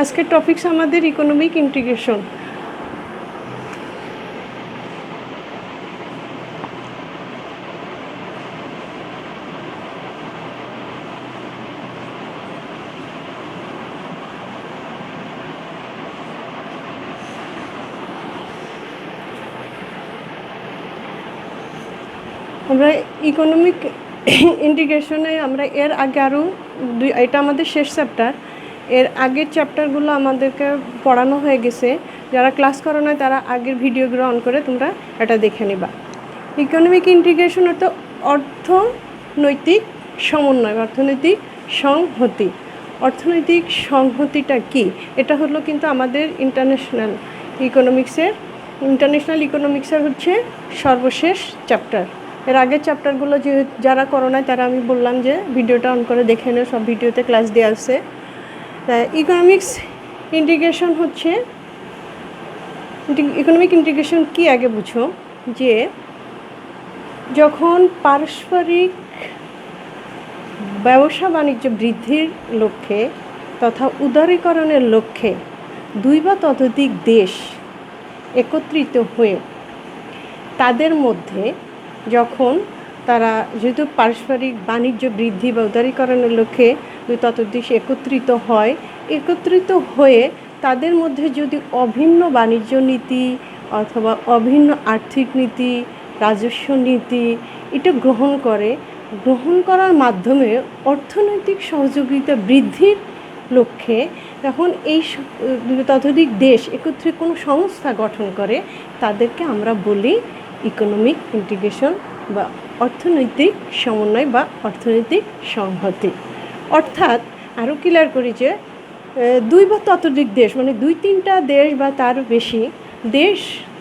আজকের টপিকস আমাদের economic integration. আমরা ইকোনমিক ইন্টিগ্রেশনে আমরা এর আগে আরও এটা আমাদের শেষ চ্যাপ্টার। এর আগের চ্যাপ্টারগুলো আমাদেরকে পড়ানো হয়ে গেছে। যারা ক্লাস করো না তারা আগের ভিডিওগুলো অন করে তোমরা এটা দেখে নিবা। ইকোনমিক ইন্টিগ্রেশন অর্থনৈতিক সমন্বয়, অর্থনৈতিক সংহতি। অর্থনৈতিক সংহতিটা কি? এটা হলো কিন্তু আমাদের ইন্টারন্যাশনাল ইকোনমিক্সের হচ্ছে সর্বশেষ চ্যাপ্টার। এর আগের চ্যাপ্টারগুলো যারা করো না তারা আমি বললাম যে ভিডিওটা অন করে দেখে নেও, সব ভিডিওতে ক্লাস দেওয়া আছে। ইকোনমিক্স ইন্টিগ্রেশন হচ্ছে, ইকোনমিক ইন্টিগ্রেশন কি আগে বুঝো, যে যখন পারস্পরিক ব্যবসা বাণিজ্য বৃদ্ধির লক্ষ্যে তথা উদারীকরণের লক্ষ্যে দুই বা ততোধিক দেশ একত্রিত হয়ে তাদের মধ্যে যখন তারা যেহেতু পারস্পরিক বাণিজ্য বৃদ্ধি বা উদারীকরণের লক্ষ্যে দুই ততোধিক একত্রিত হয়ে তাদের মধ্যে যদি অভিন্ন বাণিজ্য নীতি অথবা অভিন্ন আর্থিক নীতি, রাজস্ব নীতি এটা গ্রহণ করার মাধ্যমে অর্থনৈতিক সহযোগিতা বৃদ্ধির লক্ষ্যে যখন এই ততোধিক দেশ একত্রে কোনো সংস্থা গঠন করে তাদেরকে আমরা বলি ইকোনমিক ইন্টিগ্রেশন বা অর্থনৈতিক সমন্বয় বা অর্থনৈতিক সংহতি। অর্থাৎ আরও ক্লিয়ার করি যে দুই বা ততোধিক দেশ মানে 2-3টা দেশ বা তার বেশি দেশ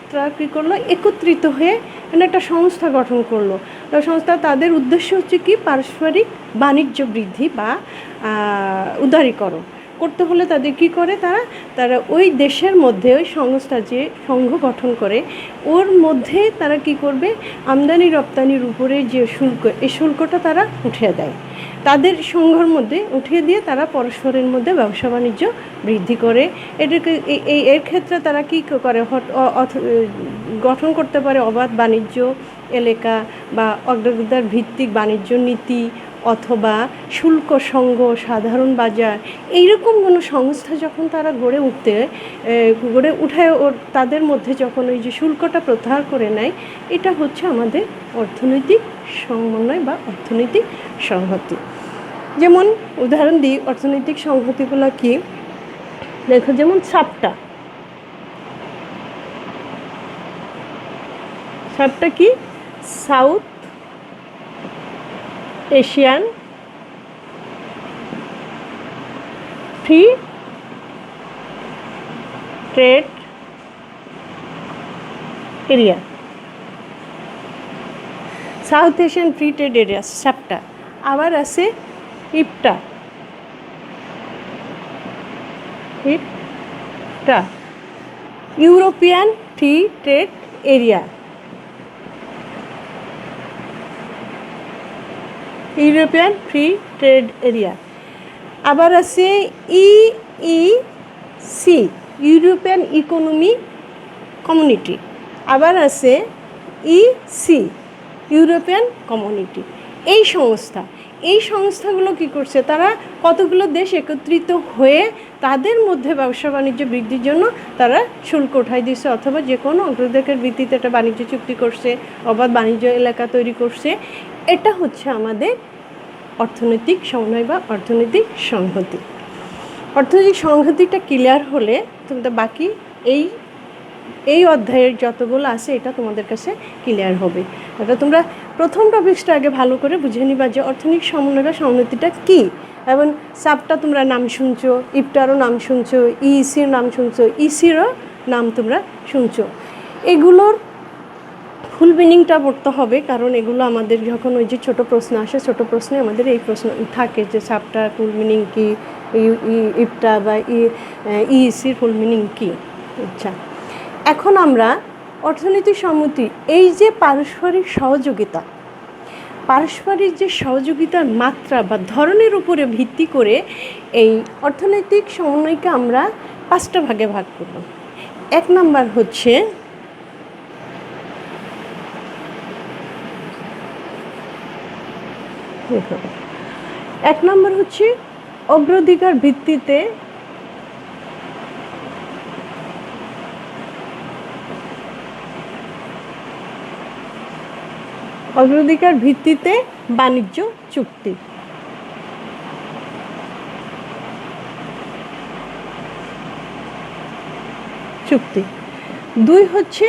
তারা কী করলো, একত্রিত হয়ে মানে একটা সংস্থা গঠন করলো। সংস্থা তাদের উদ্দেশ্য হচ্ছে কি, পারস্পরিক বাণিজ্য বৃদ্ধি বা উদারীকরণ করতে হলে তাদের কী করে, তারা ওই দেশের মধ্যে ওই সংস্থা যে সংঘ গঠন করে ওর মধ্যে তারা কি করবে, আমদানি রপ্তানির উপরে যে শুল্ক এই শুল্কটা তারা উঠিয়ে দেয়, তাদের সংঘের মধ্যে উঠিয়ে দিয়ে তারা পরস্পরের মধ্যে ব্যবসা বাণিজ্য বৃদ্ধি করে। এটাকে এর ক্ষেত্রে তারা কী করে, গঠন করতে পারে অবাধ বাণিজ্য এলাকা বা অগ্রাধিকার ভিত্তিক বাণিজ্য নীতি অথবা শুল্ক সংঘ, সাধারণ বাজার, এইরকম কোনো সংস্থা যখন তারা গড়ে উঠায় তাদের মধ্যে যখন ওই যে শুল্কটা প্রত্যাহার করে নেয়, এটা হচ্ছে আমাদের অর্থনৈতিক সমন্বয় বা অর্থনৈতিক সংহতি। যেমন উদাহরণ দিই অর্থনৈতিক সংহতিগুলো কি, দেখো যেমন সাপটা কি, South Asian free trade area, South Asian free trade area SAPTA. আবার আছে EFTA, European free trade area, European free trade area. আবার আছে ইইসি, ইউরোপিয়ান ইকোনমিক কমিউনিটি। আবার আছে ইসি, ইউরোপিয়ান কমিউনিটি। এই সংস্থাগুলো কী করছে, তারা কতগুলো দেশ একত্রিত হয়ে তাদের মধ্যে ব্যবসা বাণিজ্য বৃদ্ধির জন্য তারা শুল্ক উঠাই দিচ্ছে অথবা যে কোনো অগ্রাধিকার ভিত্তিতে একটা বাণিজ্য চুক্তি করছে, অবাধ বাণিজ্য এলাকা তৈরি করছে। এটা হচ্ছে আমাদের অর্থনৈতিক সমন্বয় বা অর্থনৈতিক সংহতি। অর্থনৈতিক সংহতিটা ক্লিয়ার হলে তোমাদের বাকি এই অধ্যায়ের যতগুলো আছে এটা তোমাদের কাছে ক্লিয়ার হবে। এটা তোমরা প্রথম টপিক্সটা আগে ভালো করে বুঝে নিবা যে অর্থনৈতিক সমন্বয় বা সংহতিটা কী। এবং সাপটা তোমরা নাম শুনছো, ইপটারও নাম শুনছো, ইসির নাম শুনছো, ইসিরও নাম তোমরা শুনছো। এগুলোর ফুল মিনিংটা পড়তে হবে, কারণ এগুলো আমাদের যখন ওই যে ছোটো প্রশ্ন আসে, ছোটো প্রশ্নে আমাদের এই প্রশ্ন থাকে যে সাপটার ফুল মিনিং কী, ইপটা বা ইসির ফুল মিনিং কী। আচ্ছা, এখন আমরা অর্থনৈতিক সংহতি, এই যে পারস্পরিক সহযোগিতা, পারস্পরিক যে সহযোগিতার মাত্রা বা ধরনের উপরে ভিত্তি করে এই অর্থনৈতিক সমন্বয়কে আমরা 5টা ভাগে ভাগ করব। 1 নাম্বার হচ্ছে অগ্রাধিকার ভিত্তিতে বাণিজ্য চুক্তি। 2 হচ্ছে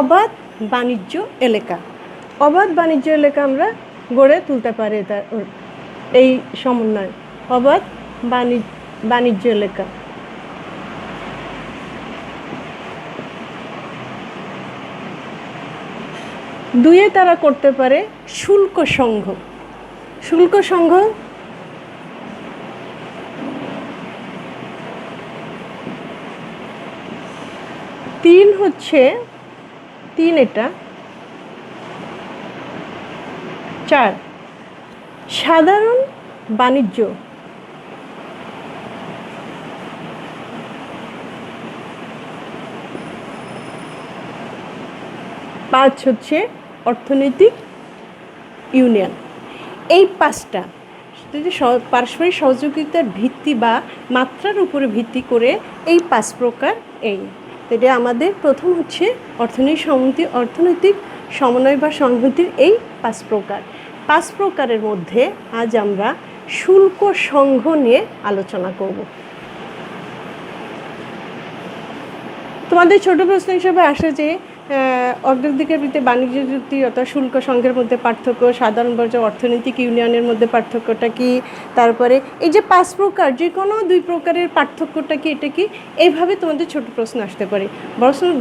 অবাধ বাণিজ্য এলাকা। অবাধ বাণিজ্য এলাকা আমরা গড়ে তুলতে পারি তার এই সমন্বয়, অবাধ বাণিজ্য এলাকা। 2 তারা করতে পারে শুল্ক সংঘ। 3 হচ্ছে 4 সাধারণ বাণিজ্য। 5 হচ্ছে অর্থনৈতিক ইউনিয়ন। এই 5টা যদি পারস্পরিক সহযোগিতার ভিত্তি বা মাত্রার উপরে ভিত্তি করে এই 5 প্রকার। এটা আমাদের প্রথম হচ্ছে অর্থনৈতিক সমন্বয় বা সংহতির এই 5 প্রকার। 5 প্রকারের মধ্যে আজ আমরা শুল্ক সংঘ নিয়ে আলোচনা করব। তোমাদের ছোট প্রশ্ন হিসেবে আসে যে অগ্রাধিকার ভিত্তিতে বাণিজ্য চুক্তি অর্থাৎ শুল্ক সংঘের মধ্যে পার্থক্য, সাধারণ পর্যায়ে অর্থনৈতিক ইউনিয়নের মধ্যে পার্থক্যটা কি, তারপরে এই যে 5 প্রকার যে কোনো 2 প্রকারের পার্থক্যটা কি, এটা কি, এইভাবে তোমাদের ছোট প্রশ্ন আসতে পারে।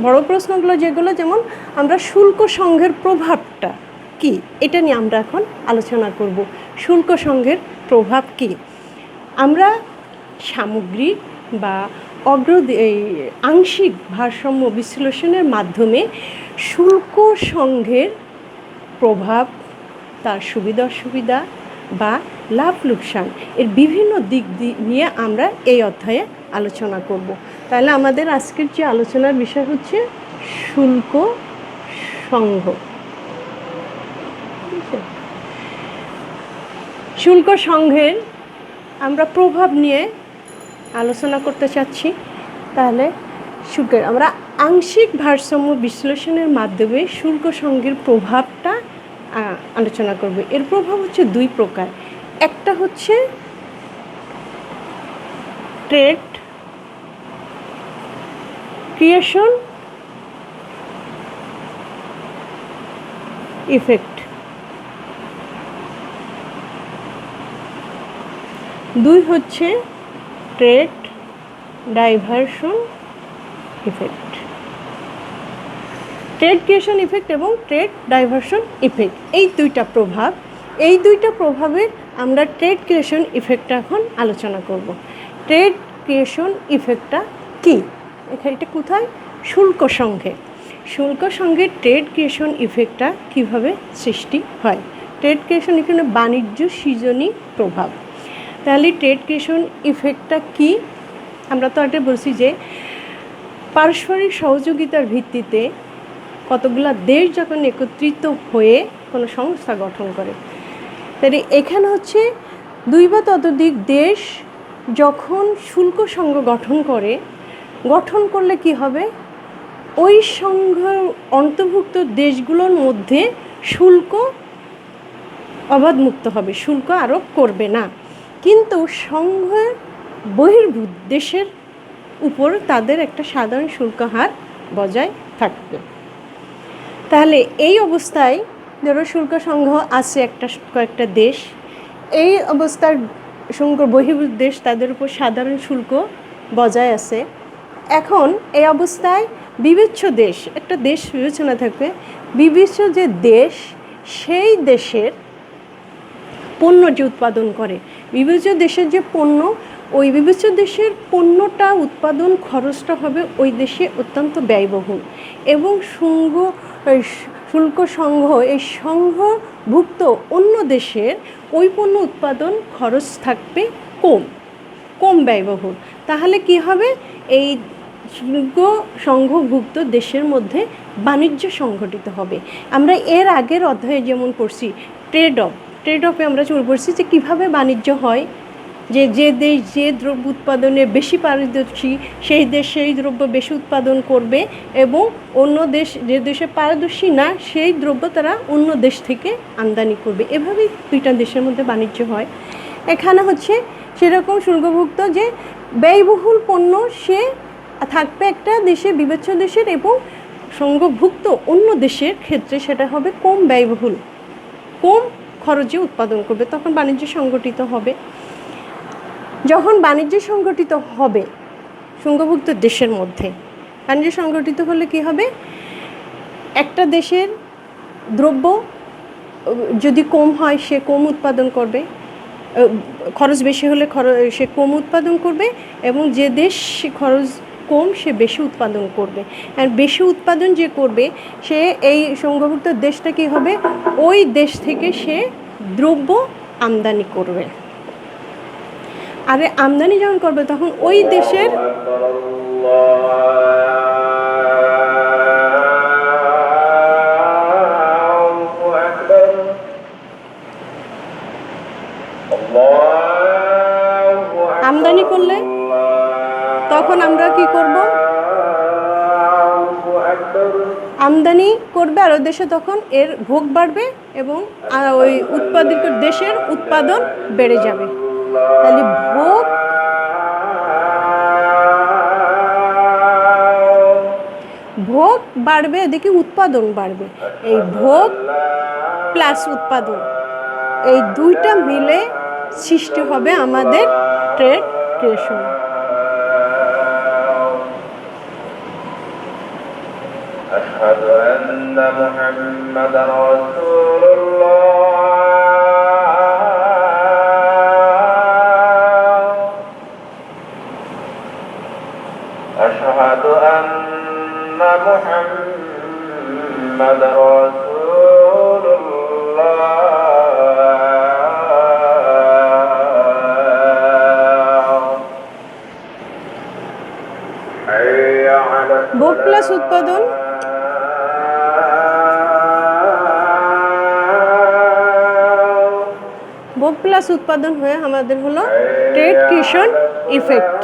বড় প্রশ্নগুলো যেগুলো, যেমন আমরা শুল্ক সংঘের প্রভাবটা কি, এটা নিয়ে আমরা এখন আলোচনা করব। শুল্ক সংঘের প্রভাব কি? আমরা সামগ্রিক বা আংশিক ভারসাম্য বিশ্লেষণের মাধ্যমে শুল্ক সংঘের প্রভাব, তার সুবিধা অসুবিধা বা লাভ লোকসান এর বিভিন্ন দিক নিয়ে আমরা এই অধ্যায়ে আলোচনা করব। তাহলে আমাদের আজকের যে আলোচনার বিষয় হচ্ছে শুল্ক সংঘ। শুল্ক সংঘের আমরা প্রভাব নিয়ে আলোচনা করতে চাচ্ছি। তাহলে আমরা আংশিক ভারসাম্য বিশ্লেষণের মাধ্যমে শুল্ক সংঘের প্রভাবটা আলোচনা করব। এর প্রভাব হচ্ছে 2 প্রকার। একটা হচ্ছে ট্রেড ক্রিয়েশন ইফেক্ট। 2 হচ্ছে trade diversion effect. Trade creation effect এবং ট্রেড ডাইভারশন ইফেক্ট, এই 2টা প্রভাব। এই 2টা প্রভাবের আমরা ট্রেড ক্রিয়েশন ইফেক্টটা এখন আলোচনা করব। ট্রেড ক্রিয়েশন ইফেক্টটা কি? এটা কোথায়? শুল্ক সংঘে। শুল্ক সংঘের ট্রেড ক্রিয়েশন ইফেক্টটা কীভাবে সৃষ্টি হয়? ট্রেড ক্রিয়েশন এখানে বাণিজ্য সৃজনী প্রভাব। তাহলে ট্রেড ক্রিয়েশন ইফেক্টটা কি? আমরা তো এটা বলছি যে পারস্পরিক সহযোগিতার ভিত্তিতে কতগুলো দেশ যখন একত্রিত হয়ে কোনো সংস্থা গঠন করে, তাহলে এখানে হচ্ছে 2 বা ততোধিক দেশ যখন শুল্ক সংঘ গঠন করলে কি হবে? ওই সংঘ অন্তর্ভুক্ত দেশগুলোর মধ্যে শুল্ক অবাধমুক্ত হবে, শুল্ক আরোপ করবে না। কিন্তু সংঘের বহির্ভূত দেশের উপর তাদের একটা সাধারণ শুল্ক হার বজায় থাকবে। তাহলে এই অবস্থায় ধরো শুল্ক সংঘ আছে কয়েকটা দেশ, এই অবস্থার সংঘ বহির্ভূত দেশ তাদের উপর সাধারণ শুল্ক বজায় আছে। এখন এই অবস্থায় বিবেচ্য দেশ, একটা দেশ বিবেচনা থাকবে, বিবেচ্য যে দেশ, সেই দেশের পণ্য যে উৎপাদন করে, বিবেচ্য দেশের যে পণ্য, ওই বিবেচ্য দেশের পণ্যটা উৎপাদন খরচটা হবে ওই দেশে অত্যন্ত ব্যয়বহুল এবং শুল্ক সংঘ, এই সংঘভুক্ত অন্য দেশের ওই পণ্য উৎপাদন খরচ থাকবে কম ব্যয়বহুল। তাহলে কি হবে, এই শুল্ক সংঘভুক্ত দেশের মধ্যে বাণিজ্য সংঘটিত হবে। আমরা এর আগের অধ্যায়ে যেমন পড়ছি ট্রেড অফে আমরা পড়ছি যে কীভাবে বাণিজ্য হয়, যে দেশ যে দ্রব্য উৎপাদনে বেশি পারদর্শী সেই দেশ সেই দ্রব্য বেশি উৎপাদন করবে, এবং অন্য দেশ যে দেশে পারদর্শী না সেই দ্রব্য তারা অন্য দেশ থেকে আমদানি করবে। এভাবেই দুইটা দেশের মধ্যে বাণিজ্য হয়। এখানে হচ্ছে সেরকম শুল্কভুক্ত যে ব্যয়বহুল পণ্য সে থাকবে একটা দেশে, বিবেচ্য দেশের, এবং সংঘভুক্ত অন্য দেশের ক্ষেত্রে সেটা হবে কম ব্যয়বহুল, কম খরচে উৎপাদন করবে, তখন বাণিজ্য সংগঠিত হবে। যখন বাণিজ্য সংগঠিত হবে সংঘভুক্ত দেশের মধ্যে, বাণিজ্য সংগঠিত হলে কি হবে, একটা দেশের দ্রব্য যদি কম হয় সে কম উৎপাদন করবে, খরচ বেশি হলে সে কম উৎপাদন করবে, এবং যে দেশ খরচ কম সে বেশি উৎপাদন করবে। আর বেশি উৎপাদন যে করবে সে এই সংঘভুক্ত দেশটা কী হবে, ওই দেশ থেকে সে দ্রব্য আমদানি করবে। আর আমদানি যখন করবে তখন ওই দেশের আমদানি করলে তখন আমরা কি করব, আমদানি করবে আর ওই দেশে তখন এর ভোগ বাড়বে এবং ওই উৎপাদিত দেশের উৎপাদন বেড়ে যাবে। তাহলে ভোগ বাড়বে, এদিকে উৎপাদন বাড়বে। এই ভোগ প্লাস উৎপাদন, এই দুইটা মিলে সৃষ্টি হবে আমাদের ট্রেড ক্রিয়েশন। আশহাদু আন্না মুহাম্মাদান রাসূলুল্লাহ। আশহাদু আন্না মুহাম্মাদান রাসূলুল্লাহ। ভোগ প্লাস উৎপাদন, ভোগ প্লাস উৎপাদন হয়ে আমাদের হলো ট্রেড ক্রিয়েশন ইফেক্ট।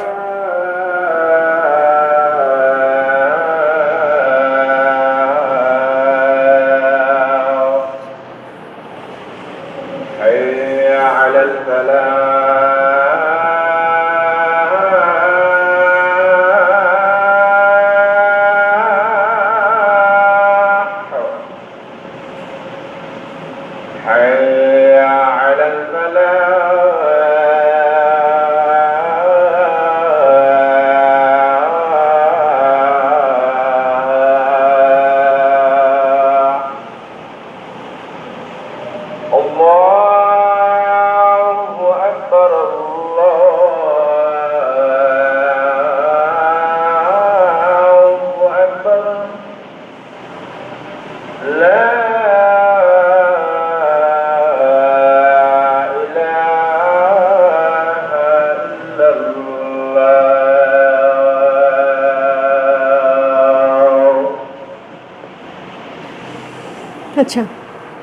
আচ্ছা,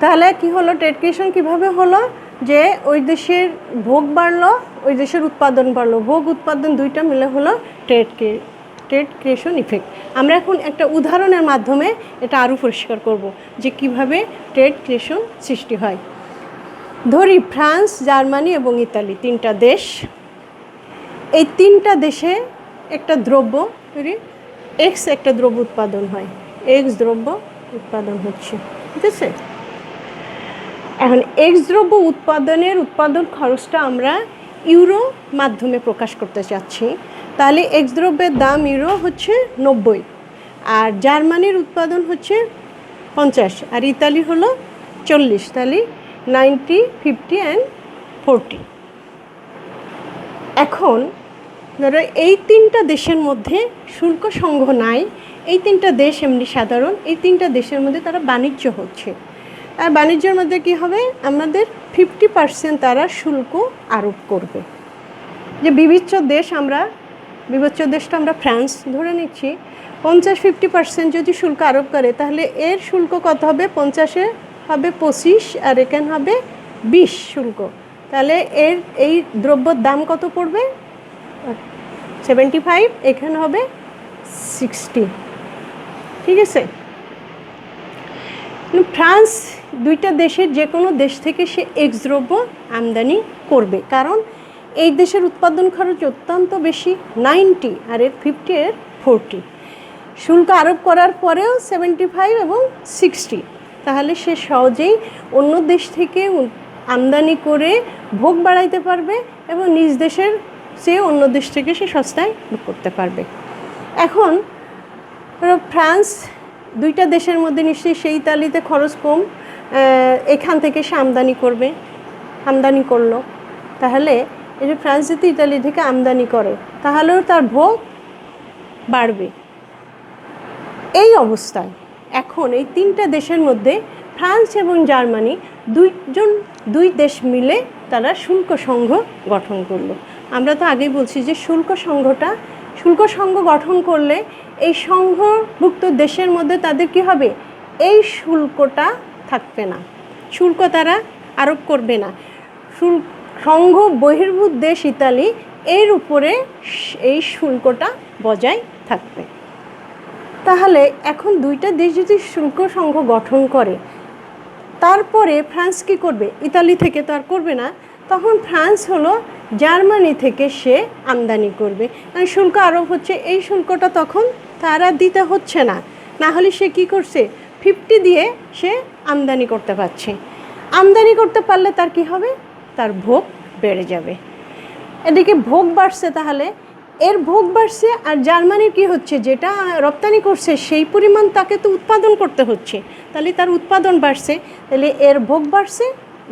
তাহলে কি হলো, ট্রেড ক্রিয়েশন কীভাবে হলো, যে ওই দেশের ভোগ বাড়লো, ওই দেশের উৎপাদন বাড়লো, ভোগ উৎপাদন দুইটা মিলে হলো ট্রেড ক্রিয়েশন ইফেক্ট। আমরা এখন একটা উদাহরণের মাধ্যমে এটা আরও পরিষ্কার করব যে কিভাবে ট্রেড ক্রিয়েশন সৃষ্টি হয়। ধরি ফ্রান্স, জার্মানি এবং ইতালি তিনটা দেশ। এই তিনটা দেশে একটা দ্রব্য এক্স একটা দ্রব্য উৎপাদন হয়, এক্স দ্রব্য উৎপাদন হচ্ছে, ঠিক আছে। এখন এক্স দ্রব্য উৎপাদনের উৎপাদন খরচটা আমরা ইউরো মাধ্যমে প্রকাশ করতে চাচ্ছি। তাহলে এক্স দ্রব্যের দাম ইউরো হচ্ছে 90, আর জার্মানির উৎপাদন হচ্ছে 50, আর ইতালি হলো 40। তাহলে 90, 50 and 40। এখন ধরো এই তিনটা দেশের মধ্যে শুল্ক সংঘ নাই, এই তিনটা দেশ এমনি সাধারণ, এই তিনটা দেশের মধ্যে তারা বাণিজ্য হচ্ছে। আর বাণিজ্যের মধ্যে কি হবে, আমাদের 50% তারা শুল্ক আরোপ করবে। যে বিবেচ্য দেশটা আমরা ফ্রান্স ধরে নিচ্ছি, 50-50% যদি শুল্ক আরোপ করে, তাহলে এর শুল্ক কত হবে, 50-এ হবে 25 আর এখানে হবে 20 শুল্ক। তাহলে এই দ্রব্যর দাম কত পড়বে, 75, এখানে হবে 60। ঠিক আছে। ফ্রান্স দুইটা দেশের যে কোনো দেশ থেকে সে এক্স দ্রব্য আমদানি করবে, কারণ এই দেশের উৎপাদন খরচ অত্যন্ত বেশি, 90, আর এর 50 এর 40। শুল্ক আরোপ করার পরেও 75 এবং 60, তাহলে সে সহজেই অন্য দেশ থেকে আমদানি করে ভোগ বাড়াইতে পারবে এবং নিজ দেশের চেয়ে অন্য দেশ থেকে সে সস্তায় করতে পারবে। এখন ফ্রান্স দুইটা দেশের মধ্যে নিশ্চয়ই সেই তালিতে খরচ কম, এখান থেকে সে আমদানি করলো, তাহলে এই যে ফ্রান্স যদি ইতালি থেকে আমদানি করে তাহলেও তার ভোগ বাড়বে। এই অবস্থায় এখন এই তিনটা দেশের মধ্যে ফ্রান্স এবং জার্মানি দুই দেশ মিলে তারা শুল্ক সংঘ গঠন করলো। আমরা তো আগেই বলছি যে শুল্ক সংঘ গঠন করলে এই সংঘভুক্ত দেশের মধ্যে তাদের কি হবে, এই শুল্কটা থাকবে না, শুল্ক তারা আরোপ করবে না। সংঘ বহির্ভূত দেশ ইতালি, এর উপরে এই শুল্কটা বজায় থাকবে। তাহলে এখন দুইটা দেশ যদি শুল্ক সংঘ গঠন করে, তারপরে ফ্রান্স কি করবে, ইতালি থেকে তো আর করবে না, তখন ফ্রান্স হলো জার্মানি থেকে সে আমদানি করবে। মানে শুল্ক আরোপ হচ্ছে, এই শুল্কটা তখন তারা দিতে হচ্ছে না, না হলে সে কি করছে, 50 দিয়ে সে আমদানি করতে পারছে। আমদানি করতে পারলে তার কি হবে, তার ভোগ বেড়ে যাবে। এদিকে ভোগ বাড়ছে, তাহলে এর ভোগ বাড়ছে, আর জার্মানির কি হচ্ছে, যেটা রপ্তানি করছে সেই পরিমাণ তাকে তো উৎপাদন করতে হচ্ছে, তাহলে তার উৎপাদন বাড়ছে, তাহলে এর ভোগ বাড়ছে,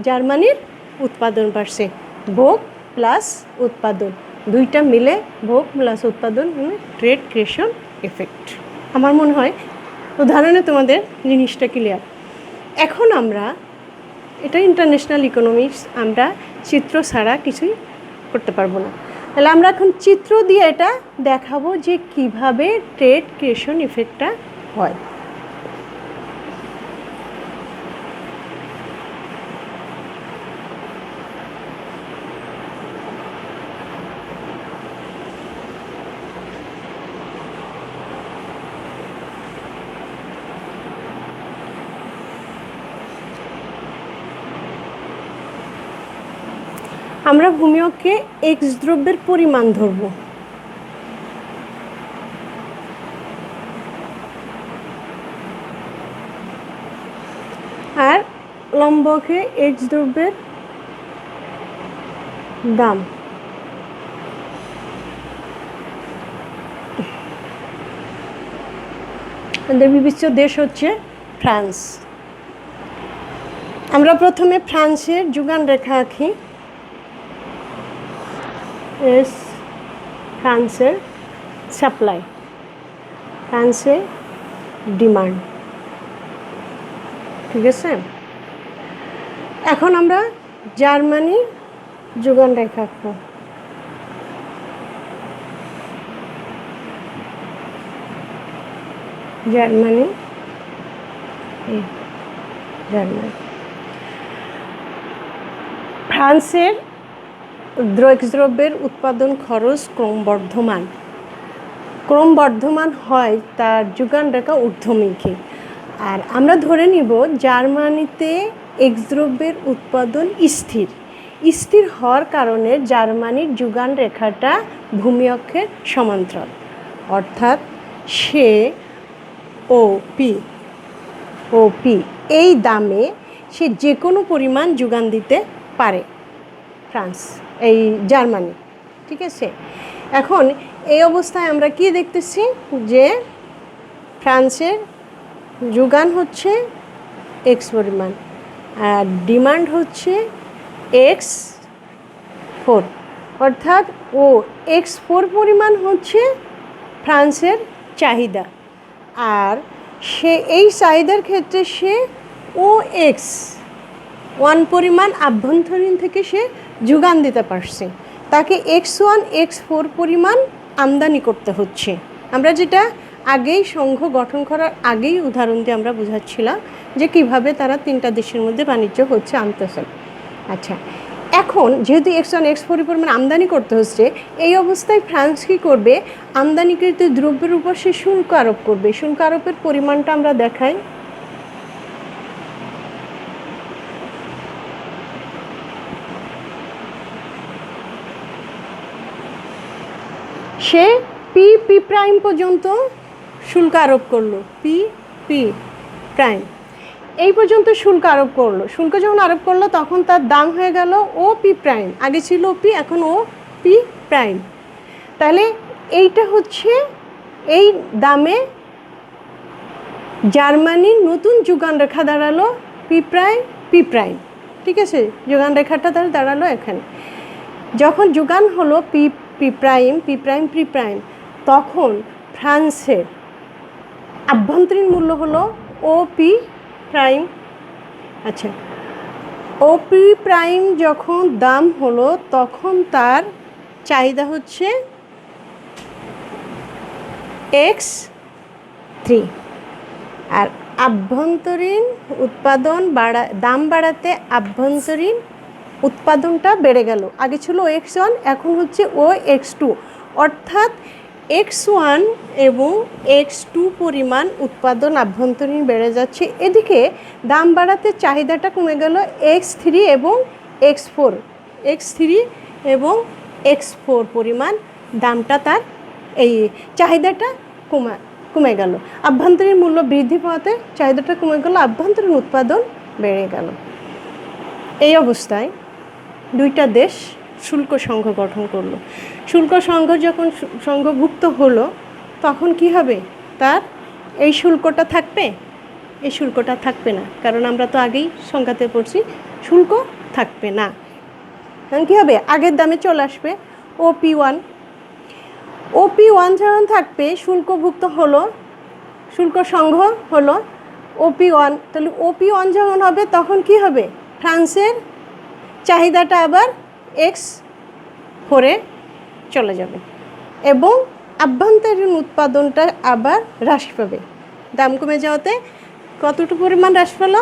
জার্মানির উৎপাদন বাড়ছে। ভোগ প্লাস উৎপাদন, দুইটা মিলে ভোগ প্লাস উৎপাদন, ট্রেড ক্রিয়েশন এফেক্ট। আমার মনে হয় উদাহরণে তোমাদের জিনিসটা ক্লিয়ার। এখন আমরা এটা ইন্টারন্যাশনাল ইকোনমিক্স, আমরা চিত্র ছাড়া কিছুই করতে পারবো না। তাহলে আমরা এখন চিত্র দিয়ে এটা দেখাবো যে কিভাবে ট্রেড ক্রিয়েশন ইফেক্টটা হয়। আমরা ভূমিয়কে এক্স দ্রব্যের পরিমাণ ধরব, আর লম্বকে এক্স দ্রব্যের দাম। আমাদের বিবেচ্য দেশ হচ্ছে ফ্রান্স। আমরা প্রথমে ফ্রান্সের যোগান রেখা আঁকি, এস ফ্রান্সের সাপ্লাই, ফ্রান্সের ডিমান্ড। ঠিক আছে। এখন আমরা জার্মানি যোগান রেখা আঁকবো, জার্মানি ফ্রান্সের দ্রব্যের উৎপাদন খরচ ক্রমবর্ধমান হয়, তার যোগান রেখা ঊর্ধ্বমুখী। আর আমরা ধরে নিব জার্মানিতে এক্স দ্রব্যের উৎপাদন স্থির হওয়ার কারণে জার্মানির যোগান রেখাটা ভূমি অক্ষের সমান্তরাল, অর্থাৎ সে ওপি এই দামে সে যে কোনো পরিমাণ যোগান দিতে পারে জার্মানি। ঠিক আছে। এখন এই অবস্থায় আমরা কি দেখতেছি যে ফ্রান্সের যোগান হচ্ছে এক্স পরিমাণ আর ডিমান্ড হচ্ছে X4, অর্থাৎ ও X4 পরিমাণ হচ্ছে ফ্রান্সের চাহিদা, আর সে এই চাহিদার ক্ষেত্রে সে X1 পরিমাণ আভ্যন্তরীণ থেকে সে যোগান দিতে পারছে, তাকে X1 X4 পরিমাণ আমদানি করতে হচ্ছে। আমরা যেটা আগেই সংঘ গঠন করার আগেই উদাহরণ দিয়ে আমরা বোঝাচ্ছিলাম যে কিভাবে তারা তিনটা দেশের মধ্যে বাণিজ্য হচ্ছে আনতেছে। আচ্ছা, এখন যেহেতু X1 X4 পরিমাণ আমদানি করতে হচ্ছে, এই অবস্থায় ফ্রান্স কী করবে? আমদানিকৃত দ্রব্যের উপর সে শুল্ক আরোপ করবে। শুল্ক আরোপের পরিমাণটা আমরা দেখাই। সে পি প্রাইম পর্যন্ত শুল্ক আরোপ করলো, পি প্রাইম এই পর্যন্ত শুল্ক আরোপ করলো। শুল্ক যখন আরোপ করলো তখন তার দাম হয়ে গেল পি প্রাইম, আগে ছিল পি, এখন পি প্রাইম। তাহলে এইটা হচ্ছে এই দামে জার্মানির নতুন যোগান রেখা দাঁড়ালো পি প্রাইম। ঠিক আছে, যোগান রেখাটা তাহলে দাঁড়ালো এখানে। যখন যোগান হলো পি প্রাইম, তখন ফ্রান্সের আভ্যন্তরীণ মূল্য হলো পি প্রাইম। আচ্ছা, পি প্রাইম যখন দাম হলো তখন তার চাহিদা হচ্ছে X3, আর আভ্যন্তরীণ উৎপাদন দাম বাড়াতে আভ্যন্তরীণ উৎপাদনটা বেড়ে গেল। আগে ছিল X1, এখন হচ্ছে X2, অর্থাৎ X1 এবং X2 পরিমাণ উৎপাদন আভ্যন্তরীণ বেড়ে যাচ্ছে। এদিকে দাম বাড়াতে চাহিদাটা কমে গেল X3 এবং X4 পরিমাণ দামটা তার এই চাহিদাটা কমে গেল। আভ্যন্তরীণ মূল্য বৃদ্ধি পাওয়াতে চাহিদাটা কমে গেল, আভ্যন্তরীণ উৎপাদন বেড়ে গেল। এই অবস্থায় দুইটা দেশ শুল্ক সংঘ গঠন করলো। শুল্ক সংঘ যখন সংঘভুক্ত হলো তখন কি হবে? তার এই শুল্কটা থাকবে? এই শুল্কটা থাকবে না, কারণ আমরা তো আগেই সংখ্যাতে পড়ছি শুল্ক থাকবে না। কারণ কী হবে? আগের দামে চলে আসবে OP1 যখন থাকবে, শুল্কভুক্ত হলো, শুল্ক সংঘ হলো OP1। তাহলে OP1 যখন হবে তখন কি হবে? ফ্রান্সের চাহিদাটা আবার X4 চলে যাবে এবং আভ্যন্তরীণ উৎপাদনটা আবার হ্রাস পাবে। দাম কমে যাওয়াতে কতটুকু পরিমাণ হ্রাস পেল?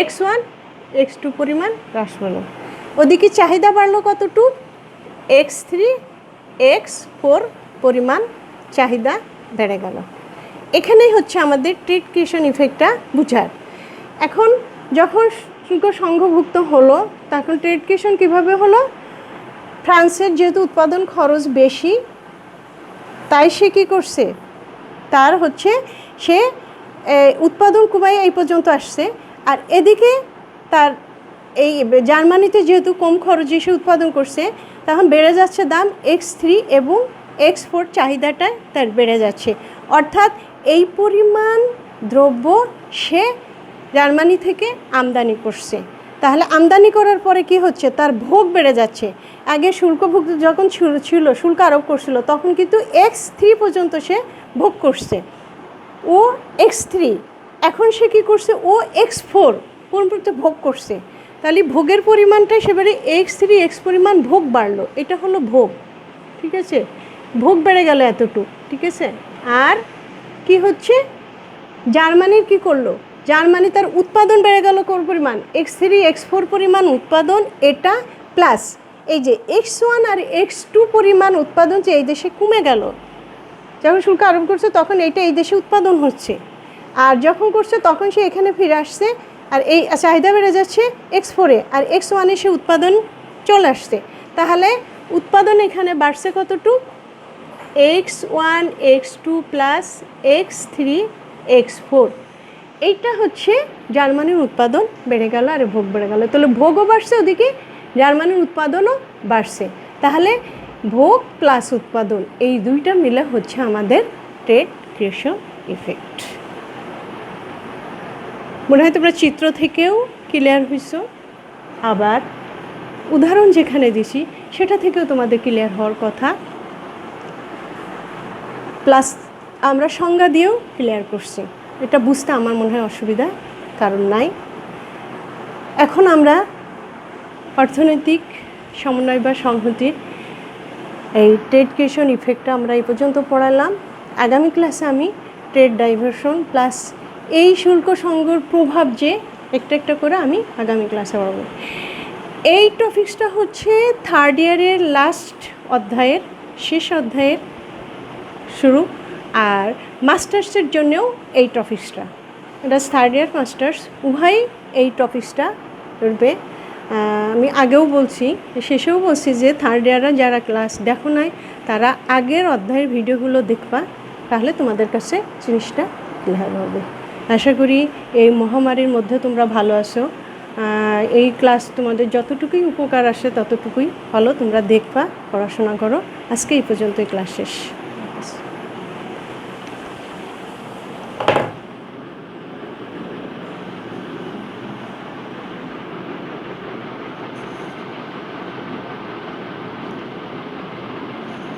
X1 X2 পরিমাণ হ্রাস পেল। ওদিকে চাহিদা বাড়লো কতটুকু? X3 X4 পরিমাণ চাহিদা বেড়ে গেল। এখানেই হচ্ছে আমাদের ট্রেড ক্রিয়েশন ইফেক্টটা বুঝার। এখন যখন শুল্ক সংঘভুক্ত হলো তখন ট্রেড ক্রিয়েশন কীভাবে হলো? ফ্রান্সের যেহেতু উৎপাদন খরচ বেশি, তাই সে কী করছে? তার হচ্ছে সে উৎপাদন কমায় এই পর্যন্ত আসছে, আর এদিকে তার এই জার্মানিতে যেহেতু কম খরচে সে উৎপাদন করছে, তখন বেড়ে যাচ্ছে দাম X3 এবং X4 চাহিদাটা তার বেড়ে যাচ্ছে। অর্থাৎ এই পরিমাণ দ্রব্য সে জার্মানি থেকে আমদানি করছে। তাহলে আমদানি করার পরে কি হচ্ছে? তার ভোগ বেড়ে যাচ্ছে। আগে শুল্কভুক্ত যখন ছিল, শুল্ক আরোপ করছিল, তখন কিন্তু X3 পর্যন্ত সে ভোগ করছে, X3। এখন সে কী করছে? X4 পর্যন্ত ভোগ করছে। তাহলে ভোগের পরিমাণটা সেবারে X3 X পরিমাণ ভোগ বাড়লো। এটা হলো ভোগ। ঠিক আছে, ভোগ বেড়ে গেল এতটুকু। ঠিক আছে, আর কি হচ্ছে? জার্মানির কি করলো? জার্মানি তার উৎপাদন বেড়ে গেল কোন পরিমাণ? X3 X4 পরিমাণ উৎপাদন, এটা প্লাস এই যে X1 আর X2 পরিমাণ উৎপাদন যে এই দেশে কমে গেল। যখন শুল্ক আরোপ করছে তখন এইটা এই দেশে উৎপাদন হচ্ছে, আর যখন করছে তখন সে এখানে ফিরে আসছে, আর এই চাহিদা বেড়ে যাচ্ছে X4-এ, আর X1-এ সে উৎপাদন চলে আসছে। তাহলে উৎপাদন এখানে বাড়ছে কতটুকু? X1 X2 plus X3 X4। এইটা হচ্ছে জার্মানির উৎপাদন বেড়ে গেল আর ভোগ বেড়ে গেল। তাহলে ভোগও বাড়ছে, ওদিকে জার্মানির উৎপাদনও বাড়ছে। তাহলে ভোগ প্লাস উৎপাদন এই দুইটা মিলে হচ্ছে আমাদের ট্রেড ক্রিয়েশন ইফেক্ট। মনে হয় তোমরা চিত্র থেকেও ক্লিয়ার হয়েছ। আবার উদাহরণ যেখানে দিছি সেটা থেকেও তোমাদের ক্লিয়ার হওয়ার কথা। প্লাস আমরা সংজ্ঞা দিয়েও ক্লিয়ার করছি, এটা বুঝতে আমার মনে হয় অসুবিধা কারণ নাই। এখন আমরা অর্থনৈতিক সমন্বয় বা সংহতির এই ট্রেড ক্রিয়েশন ইফেক্টটা আমরা এই পর্যন্ত পড়ালাম। আগামী ক্লাসে আমি ট্রেড ডাইভারশন প্লাস এই শুল্ক সংঘর প্রভাব যে একটা করে আমি আগামী ক্লাসে পড়াবো। এই টপিক্সটা হচ্ছে থার্ড ইয়ারের লাস্ট অধ্যায়ের শেষ অধ্যায়ের শুরু, আর মাস্টার্সের জন্যেও এই টপিক্সটা, এটা থার্ড ইয়ার মাস্টার্স উভয়ই এই টপিক্সটা করবে। আমি আগেও বলছি, শেষেও বলছি যে থার্ড ইয়াররা যারা ক্লাস দেখো নাই তারা আগের অধ্যায়ের ভিডিওগুলো দেখবা, তাহলে তোমাদের কাছে জিনিসটা ক্লিয়ার হবে। আশা করি এই মহামারীর মধ্যে তোমরা ভালো আছো। এই ক্লাস তোমাদের যতটুকুই উপকার আসে ততটুকুই ভালো, তোমরা দেখবা, পড়াশোনা করো। আজকে এই পর্যন্তই ক্লাস শেষ।